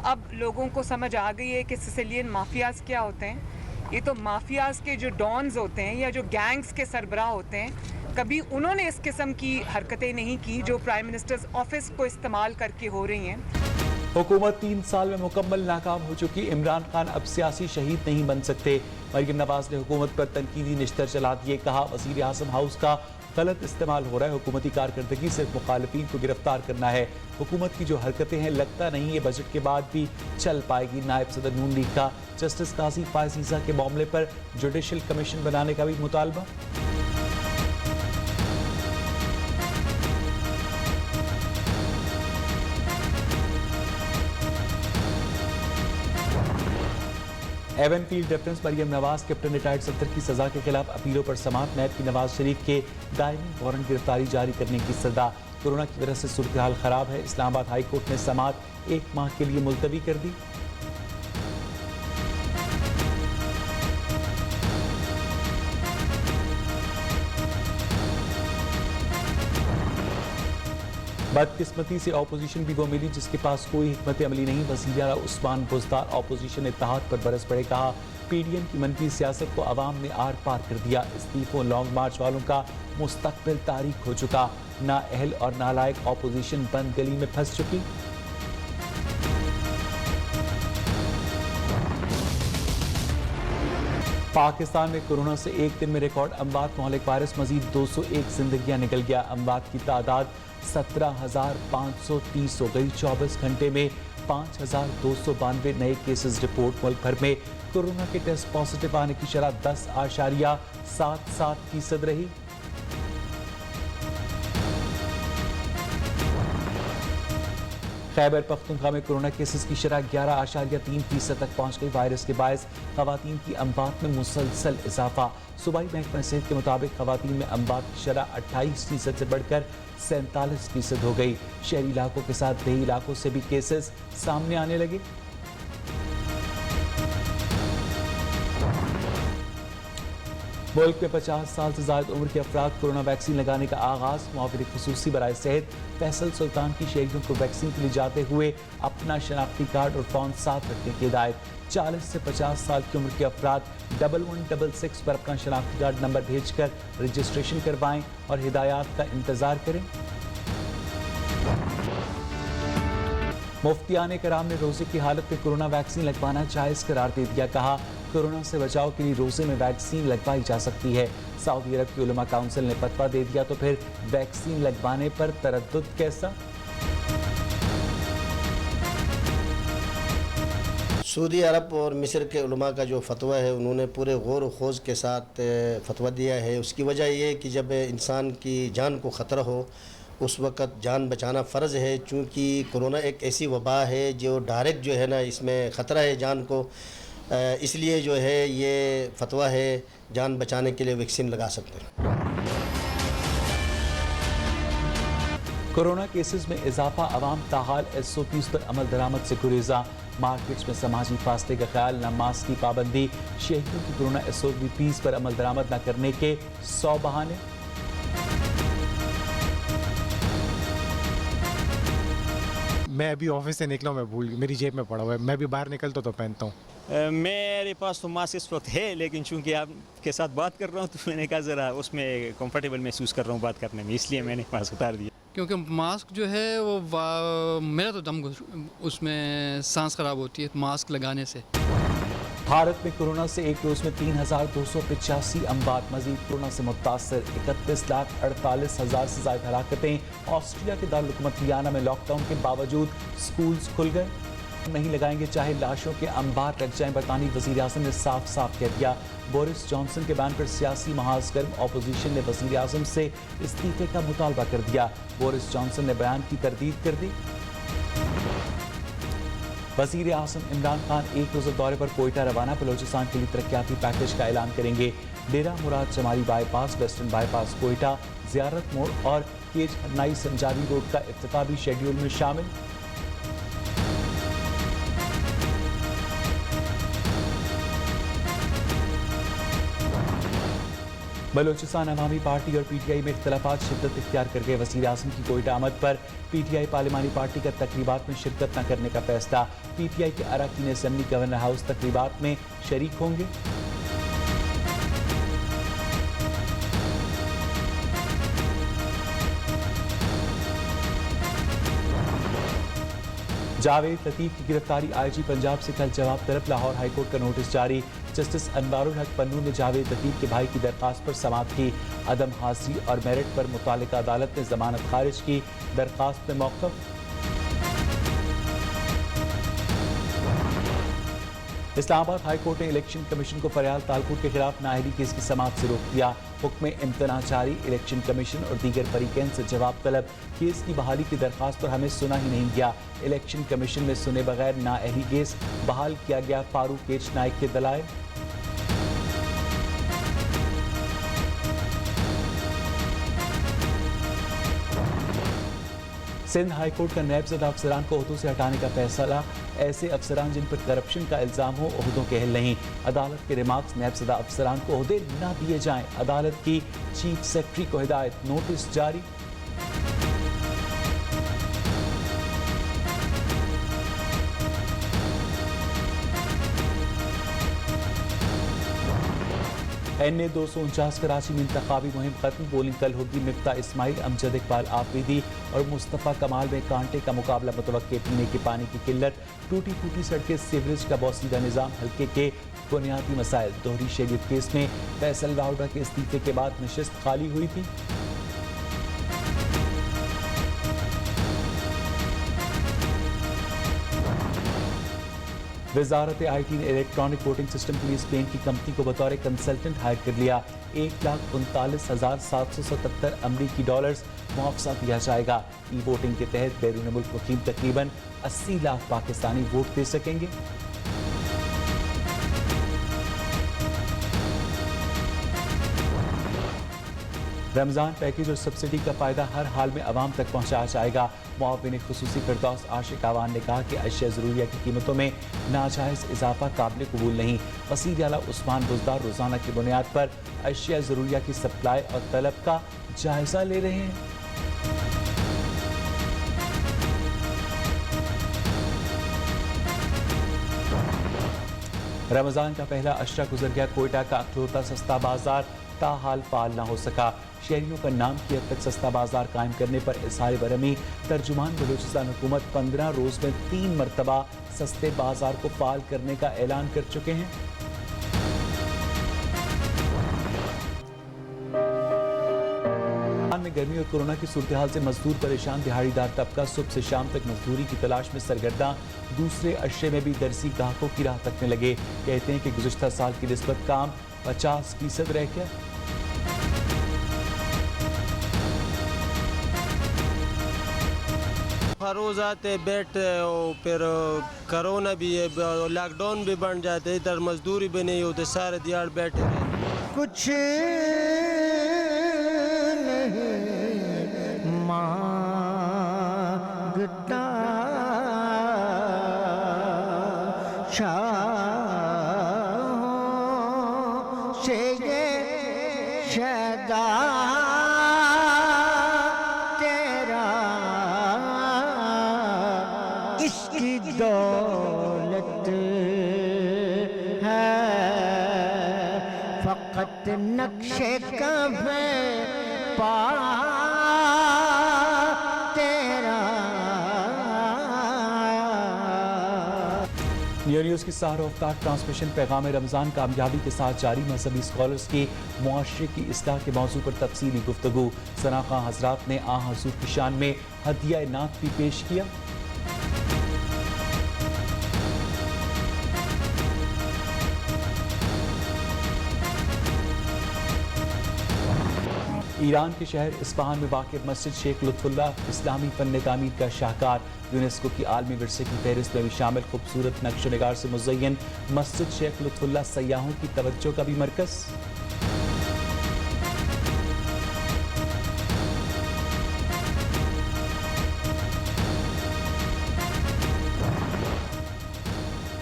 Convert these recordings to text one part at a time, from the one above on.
अब लोगों को समझ आ गई है कि सिसिलियन माफियाज क्या होते हैं। ये तो माफियाज के जो डॉन्स होते हैं या जो गैंग्स के सरबराह होते हैं, कभी उन्होंने इस किस्म की हरकतें नहीं की जो प्राइम मिनिस्टर्स ऑफिस को इस्तेमाल करके हो रही हैं। हुकूमत 3 साल में मुकम्मल नाकाम हो चुकी। इमरान खान अब सियासी शहीद नहीं बन सकते। मरियम नवाज ने हुकूमत पर तनकीदी निश्तर चला दिए। कहा, वज़ीर आज़म हाउस का गलत इस्तेमाल हो रहा है। हुकूमती कारकर्दगी सिर्फ मुखालिफिन को गिरफ्तार करना है। हुकूमत की जो हरकतें हैं, लगता नहीं ये बजट के बाद भी चल पाएगी। नायब सदर नून लीग का जस्टिस काजी फायज़ ईसा के मामले पर जुडिशल कमीशन बनाने का भी मुतालबा। Avenfield reference Maryam Nawaz captain retired सत्तर की सजा के खिलाफ अपीलों पर समाअत। नैब की नवाज शरीफ के दायमी वारंट गिरफ्तारी जारी करने की सदा। कोरोना की वजह से सूरत हाल खराब है। इस्लामाबाद हाई कोर्ट ने समाअत 1 माह के लिए मुलतवी कर दी। बदकिस्मती से ऑपोजिशन भी वो मिली जिसके पास कोई हिकमत अमली नहीं। वज़ीर आला उस्मान बुज़दार ऑपोजिशन इत्तेहाद पर बरस पड़े। कहा, पीडीएम की मनफी सियासत को अवाम ने आर पार कर दिया। इस्तीफों लॉन्ग मार्च वालों का मुस्तकबिल तारीख हो चुका। नाअहल और नालायक ऑपोजिशन बंद गली में फंस चुकी। पाकिस्तान में कोरोना से एक दिन में रिकॉर्ड अमवात। मोहलिक वायरस मजीद 201 जिंदगियां निकल गया। अमवात की तादाद 17,530 हो गई। 24 घंटे में 5,292 नए केसेस रिपोर्ट। मुल्क भर में कोरोना के टेस्ट पॉजिटिव आने की शरह 10.77% रही। खैबर पख्तूनख्वा में कोरोना केसेस की शरह 11.3% तक पहुंच गई। वायरस के बायस खवातीन की अमवात में मुसलसल इजाफा। सूबाई महकमा सेहत के मुताबिक खवातीन में अमवात की शरह 28% से बढ़कर 47% हो गई। शहरी इलाकों के साथ देही इलाकों से भी केसेस सामने आने लगे। मुल्क में 50 साल से ज्यादा उम्र के अफराद कोरोना वैक्सीन लगाने का आगाज। मुआविर खुसूसी बराए सेहत फैसल सुल्तान की शहरियों को वैक्सीन के लिए जाते हुए अपना शनाख्ती कार्ड और फॉर्म साथ रखने की हिदायत। 40 से 50 साल की उम्र के अफराद 1166 पर अपना शनाख्ती कार्ड नंबर भेजकर रजिस्ट्रेशन करवाएं और हिदायत का इंतजार करें। मुफ्तियान कराम ने रोजे की हालत में कोरोना वैक्सीन लगवाना जायज करार दे दिया। कहा, कोरोना से बचाव के लिए रोजे में वैक्सीन लगवाई जा सकती है। सऊदी अरब की उलमा काउंसिल ने फतवा दे दिया तो फिर वैक्सीन लगवाने पर तरद्दुद कैसा? सऊदी अरब और मिस्र के उलमा का जो फतवा है, उन्होंने पूरे गौर व खोज के साथ फतवा दिया है। उसकी वजह ये है कि जब इंसान की जान को ख़तरा हो उस वक़्त जान बचाना फ़र्ज़ है। चूँकि कोरोना एक ऐसी वबा है जो डायरेक्ट जो है ना, इसमें ख़तरा है जान को, इसलिए जो है ये फतवा है, जान बचाने के लिए वैक्सीन लगा सकते हैं। कोरोना केसेस में इजाफा। अवाम ताहाल SOPs पर अमल दरामद से गुरेजा। मार्केट्स में समाजी फासले का ख्याल, न मास्क की पाबंदी। शहरियों की कोरोना SOPs पर अमल दरामद न करने के 100 बहाने। मैं अभी ऑफिस से निकला हूँ, मैं भूल, मेरी जेब में पड़ा हुआ है। मैं भी बाहर निकलता तो पहनता हूँ। मेरे पास तो मास्क इस वक्त है, लेकिन चूंकि आपके साथ बात कर रहा हूँ तो मैंने कहा ज़रा उसमें कंफर्टेबल महसूस कर रहा हूँ बात करने में, इसलिए मैंने मास्क उतार दिया। क्योंकि मास्क जो है वो मेरा तो दम उसमें सांस खराब होती है मास्क लगाने से। भारत में कोरोना से एक रोज में 3,285 अमवात। मजीद कोरोना से मुतासर 31,48,000 से ज्यादा हलाकतें। ऑस्ट्रिया के दारुल-हुकूमत वियना में लॉकडाउन के बावजूद स्कूल्स खुल गए। नहीं लगाएंगे चाहे लाशों के अंबार लग जाएं। बरतानी वज़ीर आज़म ने साफ साफ कह दिया। बोरिस जॉनसन के बयान पर सियासी महाज गर्म। ऑपोजिशन ने वज़ीर आज़म से इस्तीफे का मुतालबा कर दिया। बोरिस जॉनसन ने बयान की तरदीद कर दी। वज़ीर आज़म इमरान खान एक रोज़ा दौरे पर कोयटा रवाना। बलोचिस्तान के लिए तरक्याती पैकेज का ऐलान करेंगे। डेरा मुराद चमारी बाईपास, वेस्टर्न बाईपास कोयटा, ज़ियारत मोड़ और केज हरनाई संजारी रोड का इफ्तिताह भी शेड्यूल में शामिल। बलूचिस्तान अवामी पार्टी और पीटीआई में इख्तलाफात शिद्दत इख्तियार कर गए। वज़ीर आज़म की कोयटा आमद पर पीटीआई पार्लिमानी पार्टी का तकरीबात में शिरकत न करने का फैसला। पीटीआई के अरकान असेंबली गवर्नर हाउस तकरीबात में शरीक होंगे। जावेद लतीफ की गिरफ्तारी, आईजी पंजाब से कल जवाब तलब। लाहौर हाईकोर्ट का नोटिस जारी। जस्टिस अनवारुल हक पन्नू ने जावेद लतीफ के भाई की दरखास्त पर समाअत की। अदम हाजिरी और मेरिट पर मुतालिका अदालत ने जमानत खारिज की। दरखास्त में मौक़िफ़। इस्लामाबाद हाई कोर्ट ने इलेक्शन कमीशन को फरियाद तालपुर के खिलाफ नाअहली केस की समाअत से रोक दिया। हुक्म इम्तना जारी। इलेक्शन कमीशन और दीगर फरीकैन से जवाब तलब। केस की बहाली की दरखास्त पर हमें सुना ही नहीं गया। इलेक्शन कमीशन में सुने बगैर नाअहली केस बहाल किया गया। फारूक एच नाइक के दलाइल। सिंध हाई कोर्ट का नैबज़दा अफसरान को ओहदों से हटाने का फैसला। ऐसे अफसरान जिन पर करप्शन का इल्ज़ाम हो ओहदों के अहल नहीं। अदालत के रिमार्क्स, नैबज़दा अफसरान को ओहदे न दिए जाएं। अदालत की चीफ सेक्रेटरी को हिदायत। नोटिस जारी। NA 249 कराची में इंतखाबी मुहिम खत्म। पोलिंग कल होगी। मिफ्ता इस्माइल, अमजद इकबाल आफरीदी और मुस्तफ़ा कमाल में कांटे का मुकाबला मुतवक्के। पीने के पानी की किल्लत, टूटी फूटी सड़कें, सीवरेज का बोसीदा निज़ाम, हल्के के बुनियादी मसाइल। दोहरी शरीयत केस में फैसल लाहौरा के इस्तीफे के बाद नशिस्त खाली हुई थी। वजारत IT ने इलेक्ट्रॉनिक वोटिंग सिस्टम के लिए स्पेन की कंपनी को बतौर कंसल्टेंट हायर कर लिया। 1,39,777 अमरीकी डॉलर्स मुआवजा दिया जाएगा। ई वोटिंग के तहत बैरून मुल्क मुकीम तकरीबन 80 लाख पाकिस्तानी वोट दे सकेंगे। रमज़ान पैकेज और सब्सिडी का फ़ायदा हर हाल में आवाम तक पहुँचाया जाएगा। मुआविन खुसूसी फिरदौस आशिक आवान ने कहा कि अशिया ज़रूरिया की कीमतों में नाजायज़ इजाफा काबिल कबूल नहीं। वज़ीर आला उस्मान बुज़दार रोज़ाना की बुनियाद पर अशिया ज़रूरिया की सप्लाई और तलब का जायज़ा ले रहे हैं। रमज़ान का पहला अशरा गुजर गया। कोयटा का अखलौता सस्ता बाजार ताहाल फाल न हो सका। शहरियों का नाम की हद तक सस्ता बाजार कायम करने पर इज़हार बरहमी। तर्जुमान बलूचिस्तान हुकूमत 15 रोज़ में 3 मरतबा सस्ते बाजार को फाल करने का ऐलान कर चुके हैं। में गर्मी और कोरोना की सूरत हाल से मजदूर परेशान। दिहाड़ीदार तबका सुबह से शाम तक मजदूरी की तलाश में सरगर्दा। दूसरे अशरे में भी दर्जी ग्राहकों की राह तकने लगे। कहते हैं कि गुज़िश्ता साल की निस्बत काम 50% रह गया। हर रोज़ आते बैठते और फिर कोरोना भी है, लॉकडाउन भी बन जाते, इधर मजदूरी भी नहीं होते, सारे दिहाड़ बैठे रहते। कुछ नहीं मांगता शाहों से ये शैदा तेरा, इसकी दौलत है फकत नक्शे कफ़े पा तेरा। न्यू न्यूज़ की सारोफ्तार ट्रांसमिशन पैगाम रमज़ान कामयाबी के साथ जारी। मजहबी स्कॉलर्स की मुआशरे की इस्लाह के मौजू पर तफसीली गुफ्तगू। सना खां हज़रात ने आ हज़ूर की शान में हदिया नात भी पेश किया। ईरान के शहर इस्फहान में वाक़ मस्जिद शेख लुत्फ़ुल्लाह इस्लामी फ़न तामीर का शाहकार। यूनेस्को की आलमी विरसे की फहरिस्त में भी शामिल। खूबसूरत नक्श निगार से मुज़य्यन मस्जिद शेख लुत्फ़ुल्लाह सयाहों की तवज्जो का भी मरकज़।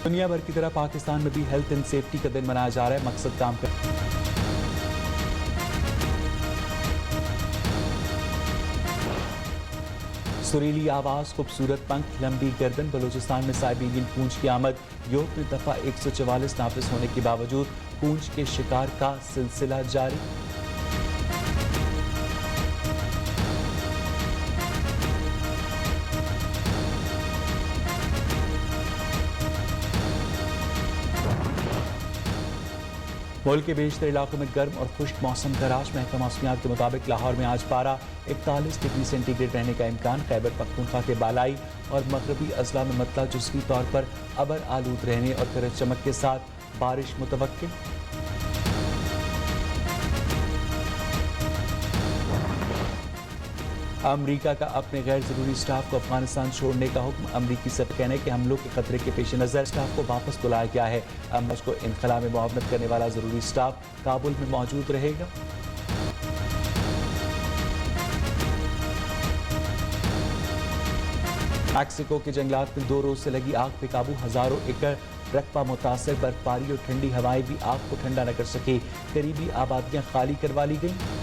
दुनिया भर की तरह पाकिस्तान में भी हेल्थ एंड सेफ्टी का दिन मनाया जा रहा है। मकसद काम कर सुरीली आवाज़, खूबसूरत पंख, लंबी गर्दन, बलूचिस्तान में साइबेरियन कूंज की आमद। यूरोप में दफ़ा 144 नाफिस होने के बावजूद कूंज के शिकार का सिलसिला जारी। मुल्क के बेशतर इलाकों में गर्म और खुश्क मौसम का राज। महकमा मौसमियात के मुताबिक लाहौर में आज पारा 41 डिग्री सेंटीग्रेड रहने का इम्कान। खैबर पख्तूनख्वा के बालाई और मगरबी अजला में मतला जुज़वी तौर पर अबर आलूद रहने और गरज चमक के साथ बारिश मुतवक्किल। अमरीका का अपने गैर ज़रूरी स्टाफ को अफगानिस्तान छोड़ने का हुक्म। अमरीकी सब कहने के हमलों के खतरे के पेश नज़र स्टाफ को वापस बुलाया गया है। अमज को इनखला में मुआवनत करने वाला ज़रूरी स्टाफ काबुल में मौजूद रहेगा। मैक्सिको के जंगलात में 2 रोज से लगी आग पे काबू। हजारों एकड़ रकबा मुतासर। बर्फबारी और ठंडी हवाएं भी आग को ठंडा न कर सके। करीबी आबादियां खाली करवा ली गई।